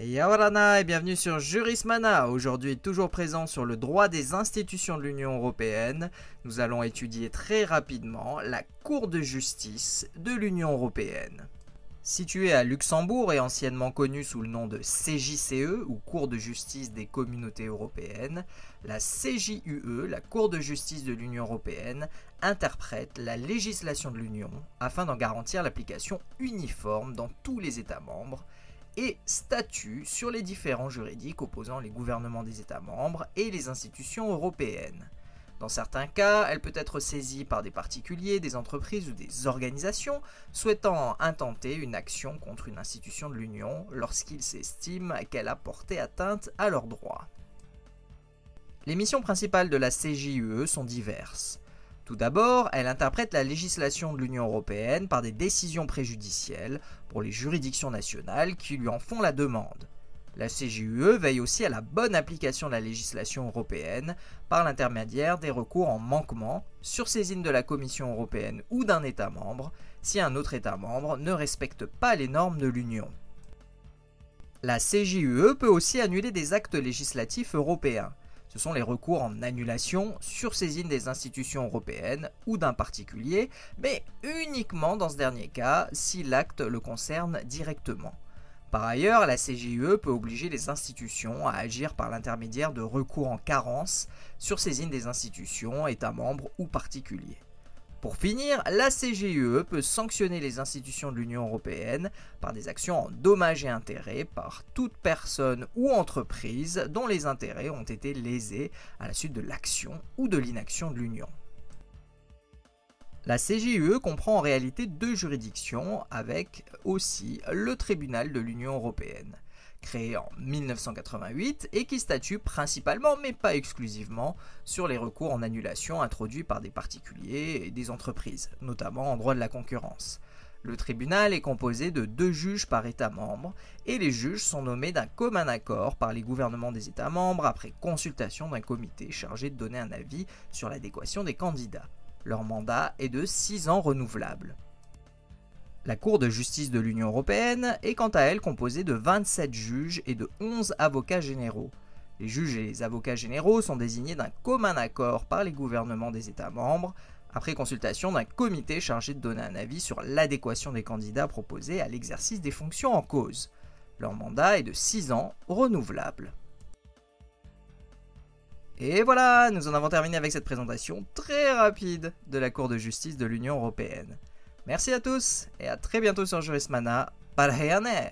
Yawarana et bienvenue sur Jurismana. Aujourd'hui, toujours présent sur le droit des institutions de l'Union Européenne, nous allons étudier très rapidement la Cour de justice de l'Union Européenne. Située à Luxembourg et anciennement connue sous le nom de CJCE ou Cour de justice des communautés européennes, la CJUE, la Cour de justice de l'Union Européenne, interprète la législation de l'Union afin d'en garantir l'application uniforme dans tous les États membres et statue sur les différends juridiques opposant les gouvernements des États membres et les institutions européennes. Dans certains cas, elle peut être saisie par des particuliers, des entreprises ou des organisations souhaitant intenter une action contre une institution de l'Union lorsqu'ils s'estiment qu'elle a porté atteinte à leurs droits. Les missions principales de la CJUE sont diverses. Tout d'abord, elle interprète la législation de l'Union européenne par des décisions préjudicielles pour les juridictions nationales qui lui en font la demande. La CJUE veille aussi à la bonne application de la législation européenne par l'intermédiaire des recours en manquement sur saisine de la Commission européenne ou d'un État membre si un autre État membre ne respecte pas les normes de l'Union. La CJUE peut aussi annuler des actes législatifs européens. Ce sont les recours en annulation sur saisine des institutions européennes ou d'un particulier, mais uniquement dans ce dernier cas si l'acte le concerne directement. Par ailleurs, la CJUE peut obliger les institutions à agir par l'intermédiaire de recours en carence sur saisine des institutions, États membres ou particuliers. Pour finir, la CJUE peut sanctionner les institutions de l'Union européenne par des actions en dommages et intérêts par toute personne ou entreprise dont les intérêts ont été lésés à la suite de l'action ou de l'inaction de l'Union. La CJUE comprend en réalité deux juridictions avec aussi le tribunal de l'Union européenne, créé en 1988 et qui statue principalement, mais pas exclusivement, sur les recours en annulation introduits par des particuliers et des entreprises, notamment en droit de la concurrence. Le tribunal est composé de 2 juges par État membre et les juges sont nommés d'un commun accord par les gouvernements des États membres après consultation d'un comité chargé de donner un avis sur l'adéquation des candidats. Leur mandat est de 6 ans renouvelable. La Cour de justice de l'Union européenne est quant à elle composée de 27 juges et de 11 avocats généraux. Les juges et les avocats généraux sont désignés d'un commun accord par les gouvernements des États membres, après consultation d'un comité chargé de donner un avis sur l'adéquation des candidats proposés à l'exercice des fonctions en cause. Leur mandat est de 6 ans renouvelable. Et voilà, nous en avons terminé avec cette présentation très rapide de la Cour de justice de l'Union européenne. Merci à tous et à très bientôt sur Jurismana. Parheyane!